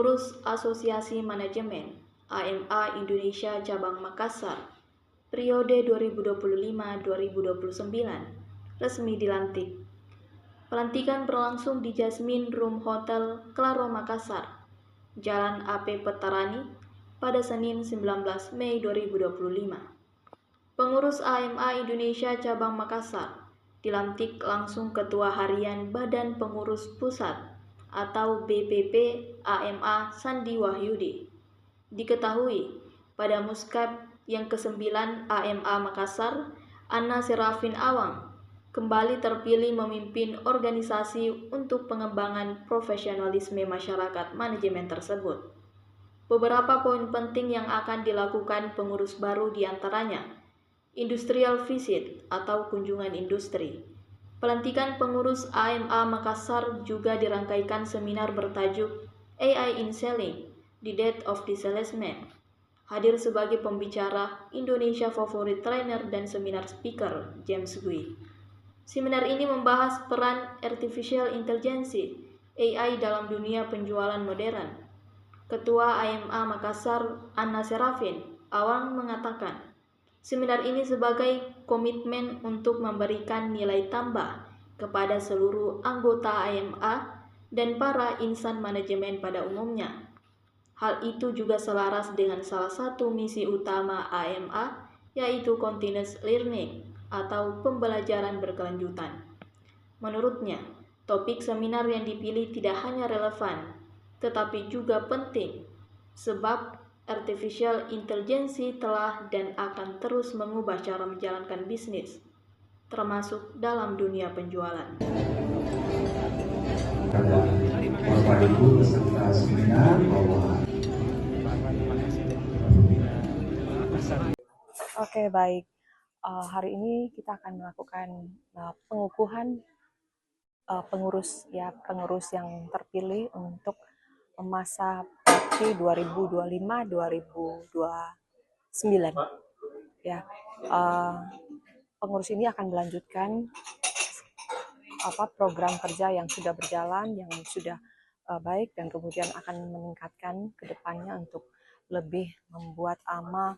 Pengurus Asosiasi Manajemen AMA Indonesia Cabang Makassar periode 2025-2029 resmi dilantik. Pelantikan berlangsung di Jasmine Room Hotel Claro Makassar, Jalan AP Petarani pada Senin 19 Mei 2025. Pengurus AMA Indonesia Cabang Makassar dilantik langsung Ketua Harian Badan Pengurus Pusat atau BPP AMA Sandi Wahyudi. Diketahui pada Muskab yang ke-9 AMA Makassar, Anna Serafin Awang kembali terpilih memimpin organisasi untuk pengembangan profesionalisme masyarakat manajemen tersebut. Beberapa poin penting yang akan dilakukan pengurus baru diantaranya industrial visit atau kunjungan industri. Pelantikan pengurus AMA Makassar juga dirangkaikan seminar bertajuk AI in Selling, The Death of the Salesman. Hadir sebagai pembicara Indonesia Favorit Trainer dan seminar speaker James Gui. Seminar ini membahas peran Artificial Intelligence AI dalam dunia penjualan modern. Ketua AMA Makassar Anna Serafin Awang mengatakan, seminar ini sebagai komitmen untuk memberikan nilai tambah kepada seluruh anggota AMA dan para insan manajemen pada umumnya. Hal itu juga selaras dengan salah satu misi utama AMA, yaitu continuous learning atau pembelajaran berkelanjutan. Menurutnya, topik seminar yang dipilih tidak hanya relevan, tetapi juga penting, sebab Artificial Intelligence telah dan akan terus mengubah cara menjalankan bisnis, termasuk dalam dunia penjualan. Bapak Ibu peserta seminar bahwa Oke, baik. Hari ini kita akan melakukan pengukuhan pengurus yang terpilih untuk masa bakti 2025-2029. Ya, pengurus ini akan melanjutkan program kerja yang sudah berjalan, yang sudah baik, dan kemudian akan meningkatkan ke depannya untuk lebih membuat AMA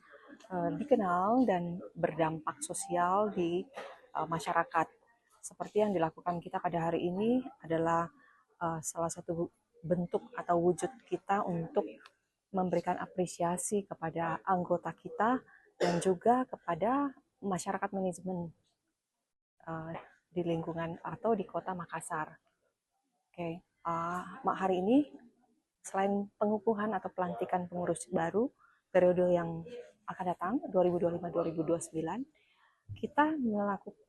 dikenal dan berdampak sosial di masyarakat. Seperti yang dilakukan kita pada hari ini adalah salah satu bentuk atau wujud kita untuk memberikan apresiasi kepada anggota kita dan juga kepada masyarakat manajemen di lingkungan atau di kota Makassar. Oke, hari ini selain pengukuhan atau pelantikan pengurus baru periode yang akan datang 2025-2029, kita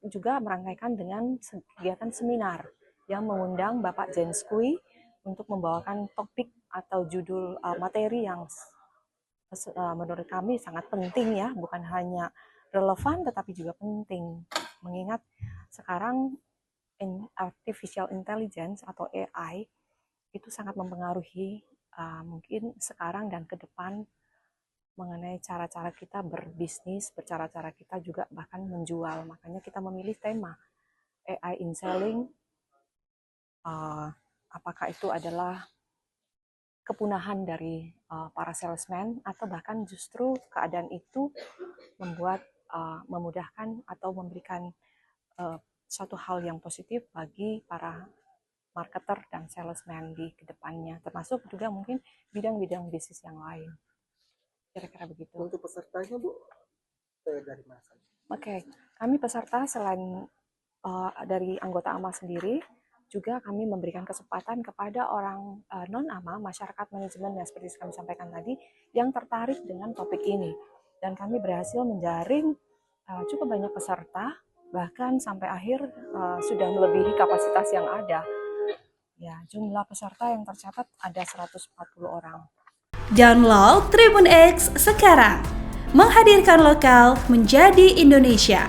juga merangkaikan dengan kegiatan seminar yang mengundang Bapak James Gui untuk membawakan topik atau judul materi yang menurut kami sangat penting, ya, bukan hanya relevan tetapi juga penting, mengingat sekarang artificial intelligence atau AI itu sangat mempengaruhi mungkin sekarang dan ke depan mengenai cara-cara kita berbisnis, cara-cara kita juga bahkan menjual. Makanya kita memilih tema AI in Selling. Apakah itu adalah kepunahan dari para salesman atau bahkan justru keadaan itu memudahkan atau memberikan suatu hal yang positif bagi para marketer dan salesman di kedepannya, termasuk juga mungkin bidang-bidang bisnis yang lain. Kira-kira begitu. Untuk pesertanya, Bu, dari mana? Oke, kami peserta selain dari anggota AMA sendiri, juga kami memberikan kesempatan kepada orang non-AMA, masyarakat manajemen yang seperti kami sampaikan tadi, yang tertarik dengan topik ini. Dan kami berhasil menjaring cukup banyak peserta, bahkan sampai akhir sudah melebihi kapasitas yang ada. Ya, jumlah peserta yang tercatat ada 140 orang. Download Tribun X sekarang, menghadirkan lokal menjadi Indonesia.